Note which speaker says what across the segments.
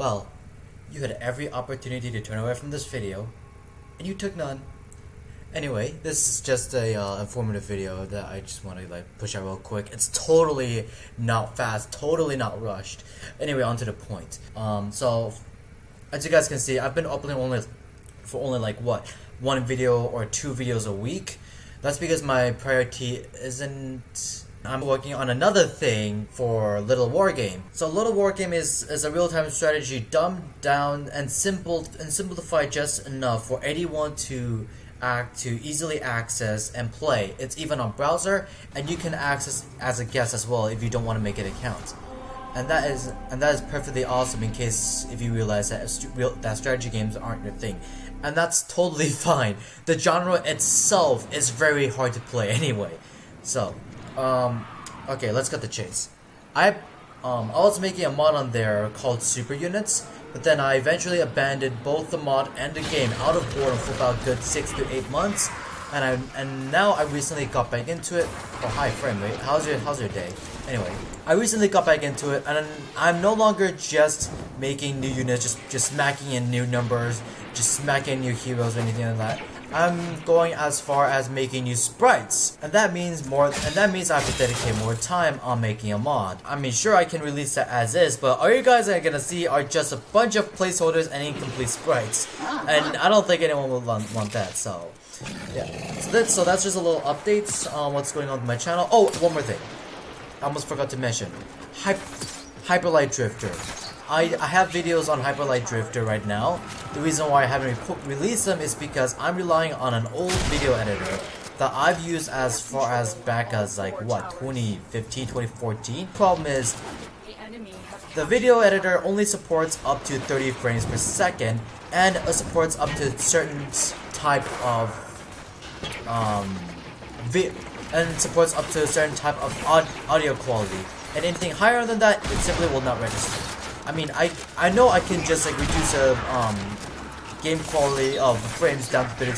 Speaker 1: Well, you had every opportunity to turn away from this video, and you took none. Anyway, this is just a informative video that I just want to push out real quick. It's totally not fast, totally not rushed. Anyway, on to the point. So as you guys can see, I've been uploading only one video or two videos a week. That's because my priority isn't. I'm working on another thing for Little War Game. So Little War Game is a real-time strategy dumbed down and simplified just enough for anyone to easily access and play. It's even on browser, and you can access as a guest as well if you don't want to make an account. And that is perfectly awesome in case if you realize that strategy games aren't your thing. And that's totally fine. The genre itself is very hard to play anyway. So, okay, let's cut the chase. I was making a mod on there called Super Units, but then I eventually abandoned both the mod and the game out of boredom for about a good 6 to 8 months, and now I recently got back into it. Oh, hi frame rate. How's your day? Anyway, I recently got back into it, and I'm no longer just making new units, just smacking in new numbers, just smacking in new heroes or anything like that. I'm going as far as making new sprites, and that means I have to dedicate more time on making a mod. I mean, sure, I can release that as is, but all you guys are gonna see are just a bunch of placeholders and incomplete sprites, and I don't think anyone will want that. So yeah, so that's just a little updates on what's going on with my channel. Oh, one more thing, I almost forgot to mention, Hyperlight Drifter. I have videos on Hyperlight Drifter right now. The reason why I haven't released them is because I'm relying on an old video editor that I've used as far as back as 2015, 2014. Problem is, the video editor only supports up to 30 frames per second, and it supports up to certain type of audio quality, and anything higher than that, it simply will not register. I mean, I know I can just reduce the game quality of frames down to 30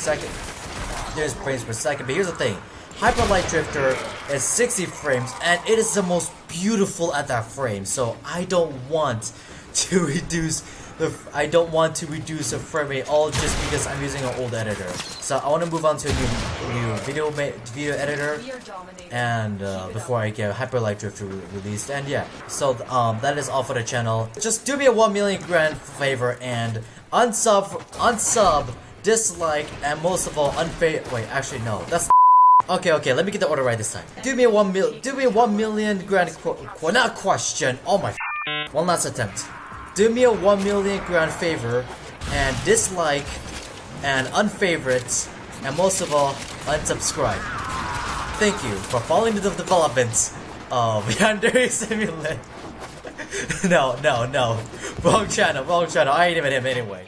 Speaker 1: frames per second, but here's the thing. Hyperlight Drifter is 60 frames, and it is the most beautiful at that frame, so I don't want to reduce the frame rate all just because I'm using an old editor. So I want to move on to a new video editor, and before I get Hyperlight Drifter released. And yeah, so that is all for the channel. Just do me a 1 million grand favor and unsub, dislike, and most of all wait, actually no, that's okay, let me get the order right this time. Do me a 1 million grand not question. Oh my, one last attempt. Do me a 1 million grand favor and dislike and unfavorite, and most of all, unsubscribe. Thank you for following the developments of Yandere Simulator. No. Wrong channel. I ain't even him anyway.